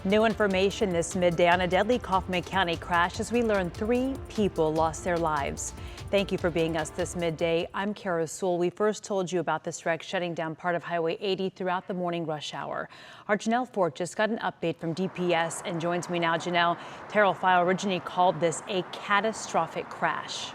New information this midday on a deadly Kaufman County crash as we learn 3 people lost their lives. Thank you for being us this midday. I'm Kara Sewell. We first told you about this wreck shutting down part of Highway 80 throughout the morning rush hour. Our Janelle Fort just got an update from DPS and joins me now. Janelle, Terrell File originally called this a catastrophic crash.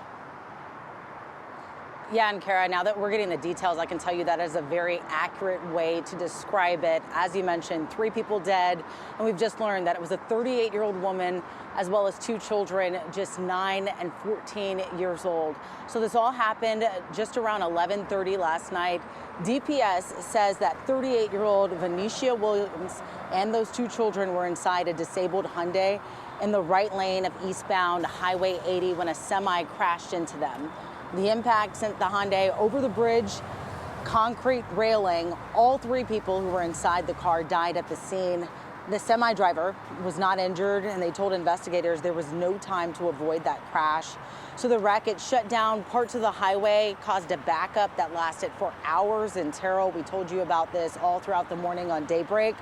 Yeah, and Kara, now that we're getting the details, I can tell you that is a very accurate way to describe it. As you mentioned, 3 people dead, and we've just learned that it was a 38-year-old woman as well as 2 children, just 9 and 14 years old. So this all happened just around 11:30 last night. DPS says that 38-year-old Venetia Williams and those 2 children were inside a disabled Hyundai in the right lane of eastbound Highway 80 when a semi crashed into them. The impact sent the Hyundai over the bridge, concrete railing. All 3 people who were inside the car died at the scene. The semi driver was not injured, and they told investigators there was no time to avoid that crash. So the wreck, it shut down parts of the highway, caused a backup that lasted for hours in Terrell. We told you about this all throughout the morning on Daybreak,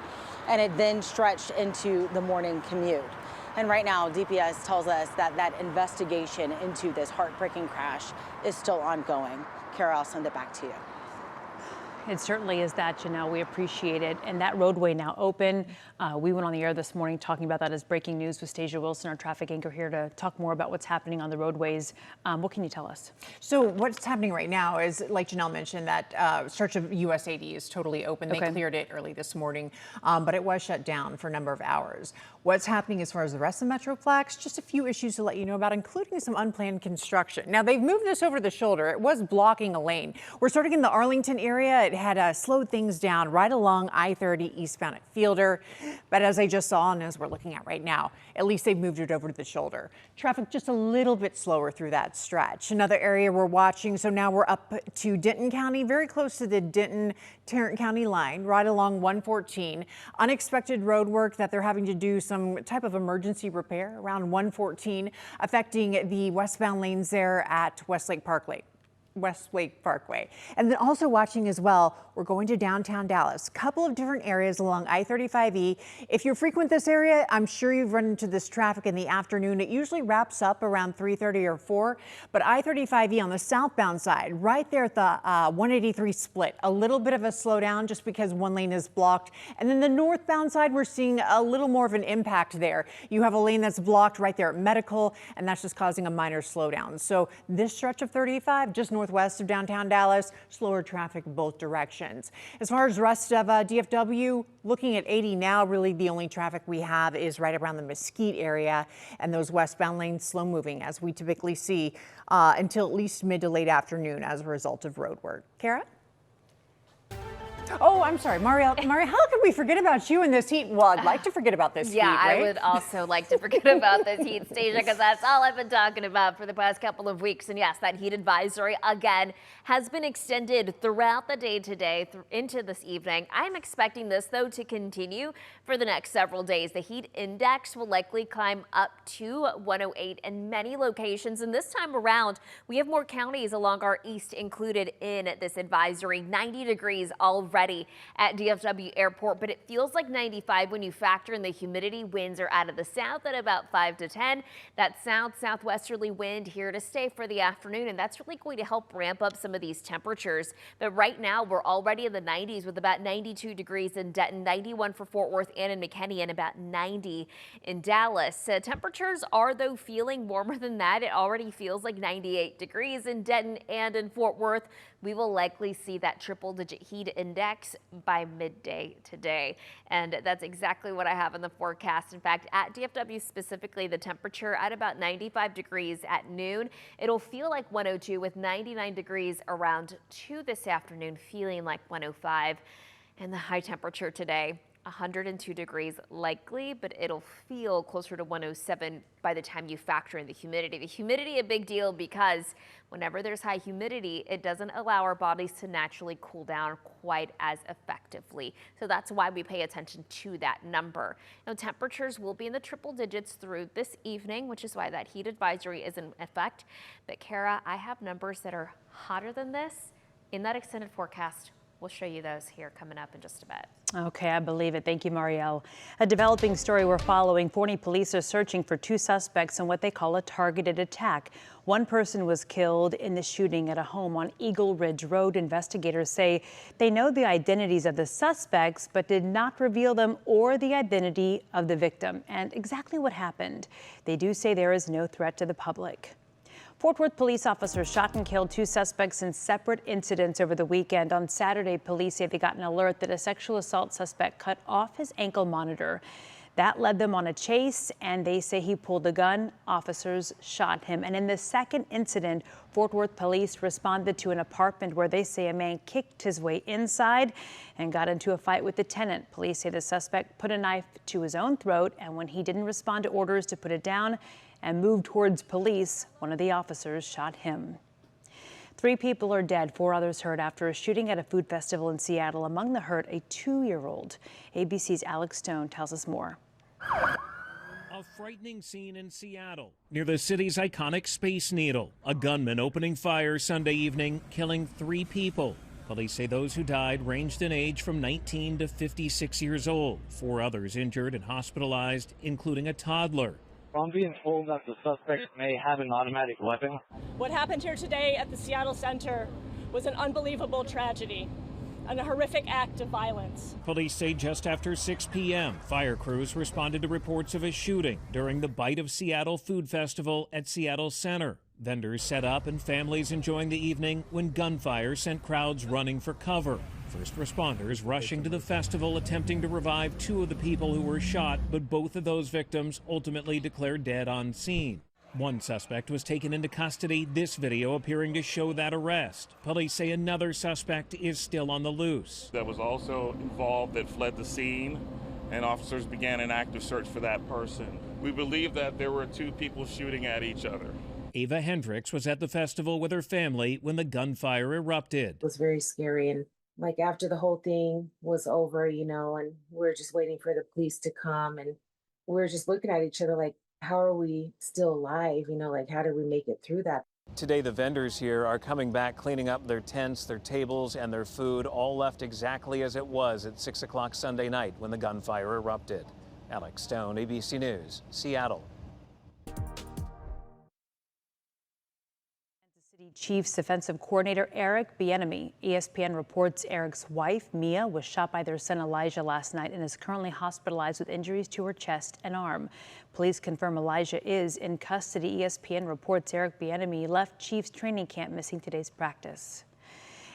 and it then stretched into the morning commute. And right now, DPS tells us that that investigation into this heartbreaking crash is still ongoing. Kara, I'll send it back to you. It certainly is that, Janelle. We appreciate it. And that roadway now open. We went on the air this morning talking about that as breaking news with Stasia Wilson, our traffic anchor, here to talk more about what's happening on the roadways. What can you tell us? So what's happening right now is, like Janelle mentioned, that stretch of US 80 is totally open. They cleared it early this morning, but it was shut down for a number of hours. What's happening as far as the rest of Metroplex? Just a few issues to let you know about, including some unplanned construction. Now, they've moved this over the shoulder. It was blocking a lane. We're starting in the Arlington area. It had slowed things down right along I-30 eastbound at Fielder. But as I just saw, and as we're looking at right now, at least they've moved it over to the shoulder. Traffic just a little bit slower through that stretch. Another area we're watching, so now we're up to Denton County, very close to the Denton-Tarrant County line, right along 114. Unexpected road work that they're having to do some type of emergency repair around 114, affecting the westbound lanes there at Westlake Parkway. And then also watching as well, we're going to downtown Dallas. Couple of different areas along I-35E. If you frequent this area, I'm sure you've run into this traffic in the afternoon. It usually wraps up around 3:30 or 4. But I-35E on the southbound side, right there at the 183 split, a little bit of a slowdown just because one lane is blocked. And then the northbound side, we're seeing a little more of an impact there. You have a lane that's blocked right there at Medical, and that's just causing a minor slowdown. So this stretch of 35, just northwest of downtown Dallas, slower traffic both directions. As far as the rest of DFW, looking at 80 now, really the only traffic we have is right around the Mesquite area, and those westbound lanes slow moving, as we typically see until at least mid to late afternoon as a result of road work. Kara? Oh, I'm sorry, Maria, how could we forget about you in this heat? Well, I'd like to forget about this heat, right? I would also like to forget about this heat, Stasia, because that's all I've been talking about for the past couple of weeks. And yes, that heat advisory, again, has been extended throughout the day today into this evening. I'm expecting this, though, to continue for the next several days. The heat index will likely climb up to 108 in many locations. And this time around, we have more counties along our east included in this advisory. 90 degrees already at DFW Airport, but it feels like 95 when you factor in the humidity. Winds are out of the south at about 5 to 10. That southwesterly wind here to stay for the afternoon, and that's really going to help ramp up some of these temperatures. But right now, we're already in the 90s with about 92 degrees in Denton, 91 for Fort Worth and in McKinney, and about 90 in Dallas. Temperatures are, though, feeling warmer than that. It already feels like 98 degrees in Denton and in Fort Worth. We will likely see that triple-digit heat index by midday today. And that's exactly what I have in the forecast. In fact, at DFW specifically, the temperature at about 95 degrees at noon. It'll feel like 102 with 99 degrees around 2 this afternoon, feeling like 105. And the high temperature today, 102 degrees likely, but it'll feel closer to 107 by the time you factor in the humidity. The humidity a big deal because whenever there's high humidity, it doesn't allow our bodies to naturally cool down quite as effectively. So that's why we pay attention to that number. Now, temperatures will be in the triple digits through this evening, which is why that heat advisory is in effect. But Kara, I have numbers that are hotter than this in that extended forecast. We'll show you those here coming up in just a bit. Okay, I believe it. Thank you, Marielle. A developing story we're following. Forney police are searching for two suspects in what they call a targeted attack. One person was killed in the shooting at a home on Eagle Ridge Road. Investigators say they know the identities of the suspects, but did not reveal them or the identity of the victim and exactly what happened. They do say there is no threat to the public. Fort Worth police officers shot and killed two suspects in separate incidents over the weekend. On Saturday, police say they got an alert that a sexual assault suspect cut off his ankle monitor. That led them on a chase, and they say he pulled a gun. Officers shot him. And in the second incident, Fort Worth police responded to an apartment where they say a man kicked his way inside and got into a fight with the tenant. Police say the suspect put a knife to his own throat, and when he didn't respond to orders to put it down and moved towards police, one of the officers shot him. 3 people are dead, 4 others hurt after a shooting at a food festival in Seattle. Among the hurt, a 2-year-old. ABC's Alex Stone tells us more. A frightening scene in Seattle, near the city's iconic Space Needle. A gunman opening fire Sunday evening, killing 3 people. Police say those who died ranged in age from 19 to 56 years old. 4 others injured and hospitalized, including a toddler. I'm being told that the suspect may have an automatic weapon. What happened here today at the Seattle Center was an unbelievable tragedy and a horrific act of violence. Police say just after 6 p.m., fire crews responded to reports of a shooting during the Bite of Seattle Food Festival at Seattle Center. Vendors set up and families enjoying the evening when gunfire sent crowds running for cover. First responders rushing to the festival attempting to revive 2 of the people who were shot, but both of those victims ultimately declared dead on scene. One suspect was taken into custody, this video appearing to show that arrest. Police say another suspect is still on the loose. That was also involved that fled the scene, and officers began an active search for that person. We believe that there were 2 people shooting at each other. Ava Hendricks was at the festival with her family when the gunfire erupted. It was very scary, and like after the whole thing was over, and we're just waiting for the police to come, and we're just looking at each other like, how are we still alive? Like, how did we make it through that? Today, the vendors here are coming back, cleaning up their tents, their tables, and their food, all left exactly as it was at 6 o'clock Sunday night when the gunfire erupted. Alex Stone, ABC News, Seattle. City Chiefs Defensive Coordinator Eric Bieniemy. ESPN reports Eric's wife, Mia, was shot by their son Elijah last night and is currently hospitalized with injuries to her chest and arm. Police confirm Elijah is in custody. ESPN reports Eric Bieniemy left Chiefs training camp missing today's practice.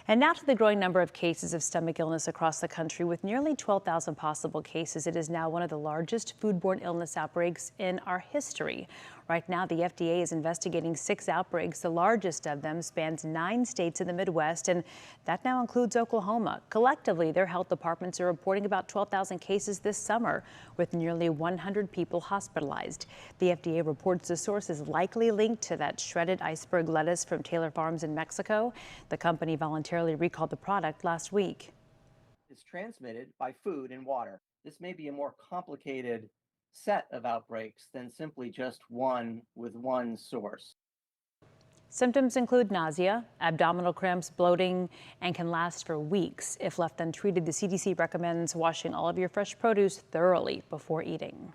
And now to the growing number of cases of stomach illness across the country. With nearly 12,000 possible cases, it is now one of the largest foodborne illness outbreaks in our history. Right now, the FDA is investigating 6 outbreaks. The largest of them spans 9 states in the Midwest, and that now includes Oklahoma. Collectively, their health departments are reporting about 12,000 cases this summer, with nearly 100 people hospitalized. The FDA reports the source is likely linked to that shredded iceberg lettuce from Taylor Farms in Mexico. The company voluntarily recalled the product last week. It's transmitted by food and water. This may be a more complicated set of outbreaks than simply just one with one source. Symptoms include nausea, abdominal cramps, bloating, and can last for weeks. If left untreated, the CDC recommends washing all of your fresh produce thoroughly before eating.